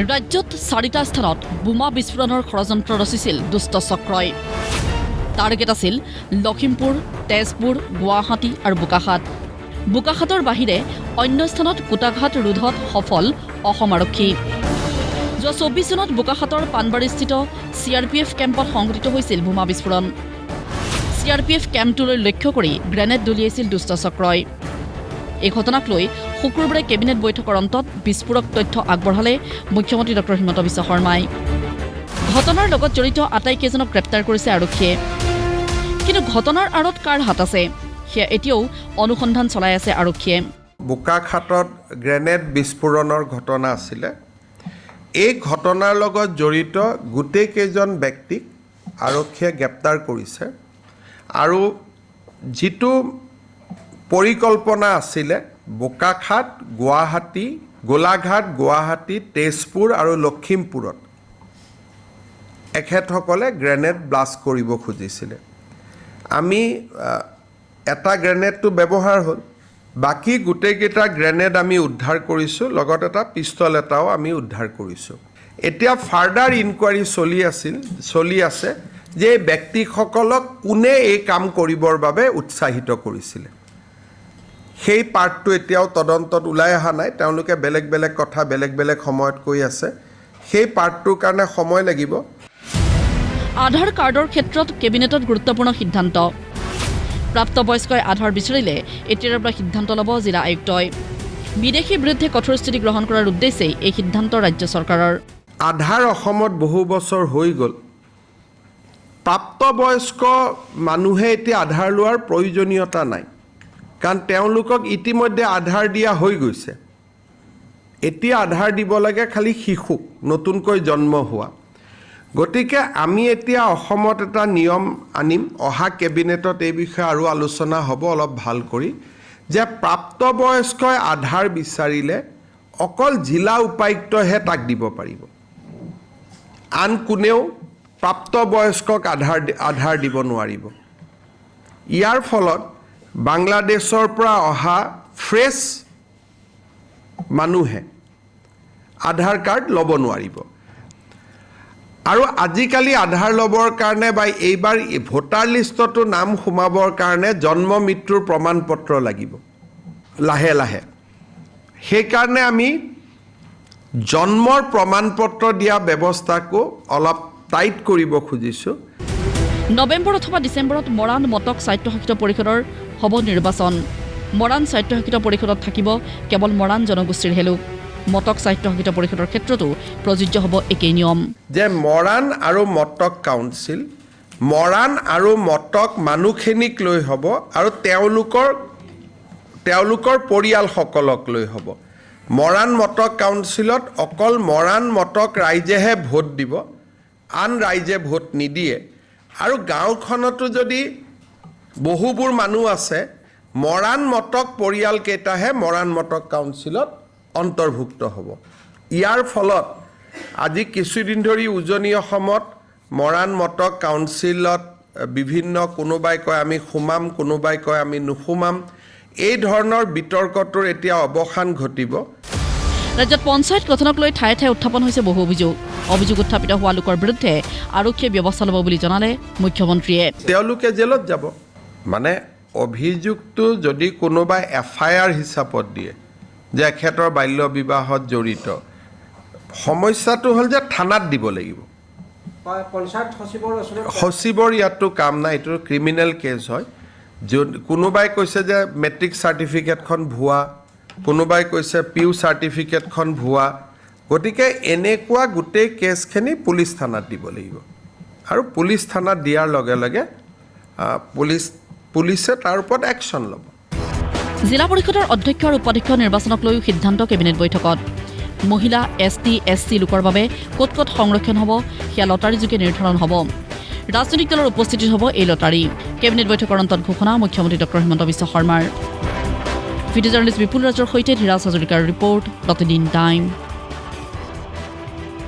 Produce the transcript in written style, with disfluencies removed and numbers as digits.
ৰাজ্যত 4টা স্থানত বোমা বিস্ফোৰণৰ ষড়যন্ত্ৰ ৰচিছিল দুষ্ট চক্ৰই। টাৰ্গেট আছিল লখিমপুৰ, তেজপুৰ, গুৱাহাটী আৰু বোকাখাত। বোকাখাতৰ বাহিৰে অন্য স্থানত কোটাঘাট ৰোধত সফল অসম আৰক্ষী। যোৱা 24 চনত বোকাখাতৰ পানবাৰীস্থিত CRPF কেম্পত সংঘটিত হৈছিল বোমা বিস্ফোৰণ। CRPF কেম্পটোলৈ লক্ষ্য কৰি গ্ৰেনেড দলিয়াইছিল দুষ্ট চক্ৰই। এই ঘটনাক লৈ শুক্ৰবাৰে কেবিনেট বৈঠকৰ অন্তত বিস্ফোৰক তথ্য আগবঢ়ালে মুখ্যমন্ত্ৰী ডক্টৰ হিমন্ত বিশ্ব শৰ্মাই। ঘটনাৰ লগত জড়িত আটাইকেইজনক গ্ৰেপ্তাৰ কৰিছে আৰক্ষীয়ে। কিন্তু ঘটনাৰ আঁৰত কাৰ হাত আছে সেয়া এতিয়াও অনুসন্ধান চলাই আছে আৰক্ষীয়ে। বোকাখাতত গ্ৰেনেড বিস্ফোৰণৰ ঘটনা আছিলে। এই ঘটনাৰ লগত জড়িত গোটেইকেইজন ব্যক্তিক আৰক্ষীয়ে গ্ৰেপ্তাৰ কৰিছে আৰু যিটো পৰিকল্পনা আছিলে বোকাখাত, গুৱাহাটী, গোলাঘাট, গুৱাহাটী, তেজপুৰ আৰু লখিমপুৰত এখেতসকলে গ্ৰেনেড ব্লাষ্ট কৰিব খুজিছিলে। আমি এটা গ্ৰেনেডটো ব্যৱহাৰ হ'ল, বাকী গোটেইকেইটা গ্ৰেনেড আমি উদ্ধাৰ কৰিছোঁ, লগত এটা পিষ্টল এটাও আমি উদ্ধাৰ কৰিছোঁ। এতিয়া ফাৰ্ডাৰ ইনকুৱাৰী চলি আছে যে এই ব্যক্তিসকলক কোনে এই কাম কৰিবৰ বাবে উৎসাহিত কৰিছিলে। সেই পাৰ্টটো এতিয়াও তদন্তত ওলাই অহা নাই। তেওঁলোকে বেলেগ বেলেগ কথা বেলেগ বেলেগ সময়ত কৈ আছে। সেই পাৰ্টটোৰ কাৰণে সময় লাগিব। আধাৰ কাৰ্ডৰ ক্ষেত্ৰত কেবিনেটত গুৰুত্বপূৰ্ণ সিদ্ধান্ত। প্ৰাপ্তবয়স্কই আধাৰ বিচাৰিলে এতিয়াৰ পৰা সিদ্ধান্ত ল'ব জিলা আয়ুক্তই। বিদেশীৰ বিৰুদ্ধে কঠোৰ স্থিতি গ্ৰহণ কৰাৰ উদ্দেশ্যেই এই সিদ্ধান্ত ৰাজ্য চৰকাৰৰ। আধাৰ অসমত বহু বছৰ হৈ গ'ল। প্ৰাপ্তবয়স্ক মানুহে এতিয়া আধাৰ লোৱাৰ প্ৰয়োজনীয়তা নাই, কাৰণ তেওঁলোকক ইতিমধ্যে আধাৰ দিয়া হৈ গৈছে। এতিয়া আধাৰ দিব লাগে খালি শিশুক, নতুনকৈ জন্ম হোৱা। গতিকে আমি এতিয়া অসমত এটা নিয়ম আনিম, অহা কেবিনেটত এই বিষয়ে আৰু আলোচনা হ'ব অলপ ভাল কৰি, যে প্ৰাপ্তবয়স্কই আধাৰ বিচাৰিলে অকল জিলা উপায়ুক্তহে তাক দিব পাৰিব। আন কোনেও প্ৰাপ্তবয়স্কক আধাৰ দিব নোৱাৰিব। ইয়াৰ ফলত বাংলাদেশৰ পৰা অহা ফ্ৰেছ মানুহে আধাৰ কাৰ্ড ল'ব নোৱাৰিব। আৰু আজিকালি আধাৰ ল'বৰ কাৰণে বা এইবাৰ ভোটাৰ লিষ্টতো নাম সোমাবৰ কাৰণে জন্ম মৃত্যুৰ প্ৰমাণ পত্ৰ লাগিব লাহে লাহে। সেইকাৰণে আমি জন্মৰ প্ৰমাণ পত্ৰ দিয়া ব্যৱস্থাকো অলপ টাইট কৰিব খুজিছোঁ। নৱেম্বৰ অথবা ডিচেম্বৰত মৰাণ মটক স্বায়ত্তশাসিত পৰিষদৰ হ'ব নিৰ্বাচন। মৰাণ স্বায়ত্তশাসিত পৰিষদত থাকিব কেৱল মৰাণ জনগোষ্ঠীৰহে লোক। মটক স্বায়ত্তশাসিত পৰিষদৰ ক্ষেত্ৰতো প্ৰযোজ্য হ'ব একেই নিয়ম। যে মৰাণ আৰু মটক কাউন্সিল, মৰাণ আৰু মটক মানুহখিনিক লৈ হ'ব আৰু তেওঁলোকৰ পৰিয়ালসকলক লৈ হ'ব। মৰাণ মটক কাউন্সিলত অকল মৰাণ মটক ৰাইজেহে ভোট দিব, আন ৰাইজে ভোট নিদিয়ে। আৰু গাঁওখনতো যদি বহুবোৰ মানুহ আছে, মৰাণ মটক পৰিয়ালকেইটাহে মৰাণ মটক কাউন্সিলত অন্তৰ্ভুক্ত হ'ব। ইয়াৰ ফলত আজি কিছুদিন ধৰি উজনি অসমত মৰাণ মটক কাউন্সিলত বিভিন্ন কোনোবাই কয় আমি সোমাম, কোনোবাই কয় আমি নোসোমাম, এই ধৰণৰ বিতৰ্কটোৰ এতিয়া অৱসান ঘটিব। ৰাজ্যত পঞ্চায়ত গঠনক লৈ ঠায়ে ঠায়ে উত্থাপন হৈছে বহু অভিযোগ। অভিযোগ উত্থাপিত হোৱা লোকৰ বিৰুদ্ধে আৰক্ষীয়ে ব্যৱস্থা ল'ব বুলি জনালে মুখ্যমন্ত্ৰীয়ে। তেওঁলোকে জেলত যাব। মানে অভিযোগটো যদি কোনোবাই FIR হিচাপত দিয়ে যে এখেতৰ বাল্য বিবাহত জড়িত, সমস্যাটো হ'ল যে থানাত দিব লাগিব। সচিবৰ ইয়াততো কাম নাই, এইটো ক্ৰিমিনেল কেছ হয়। কোনোবাই কৈছে যে মেট্ৰিক চাৰ্টিফিকেটখন ভুৱা, কোনোবাই কৈছে PU চাৰ্টিফিকেটখন ভুৱা। গতিকে এনেকুৱা গোটেই কেছখিনি পুলিচ থানাত দিব লাগিব। আৰু পুলিচ থানাত দিয়াৰ লগে লগে পুলিচে তাৰ ওপৰত একশ্যন ল'ব। জিলা পৰিষদৰ অধ্যক্ষ আৰু উপাধ্যক্ষ নিৰ্বাচনক লৈও সিদ্ধান্ত কেবিনেট বৈঠকত। মহিলা, ST, SC লোকৰ বাবে ক'ত ক'ত সংৰক্ষণ হ'ব সেয়া লটাৰীযোগে নিৰ্ধাৰণ হ'ব। ৰাজনৈতিক দলৰ উপস্থিতিত হ'ব এই লটাৰী। কেবিনেট বৈঠকৰ অন্তত ঘোষণা মুখ্যমন্ত্ৰী ডক্টৰ হিমন্ত বিশ্ব শৰ্মাৰ। ভিডিঅ' জাৰ্নেলিষ্ট বিপুল ৰাজৰ সৈতে ধীৰাজ হাজৰিকাৰ ৰিপৰ্ট, প্ৰতিদিন টাইম।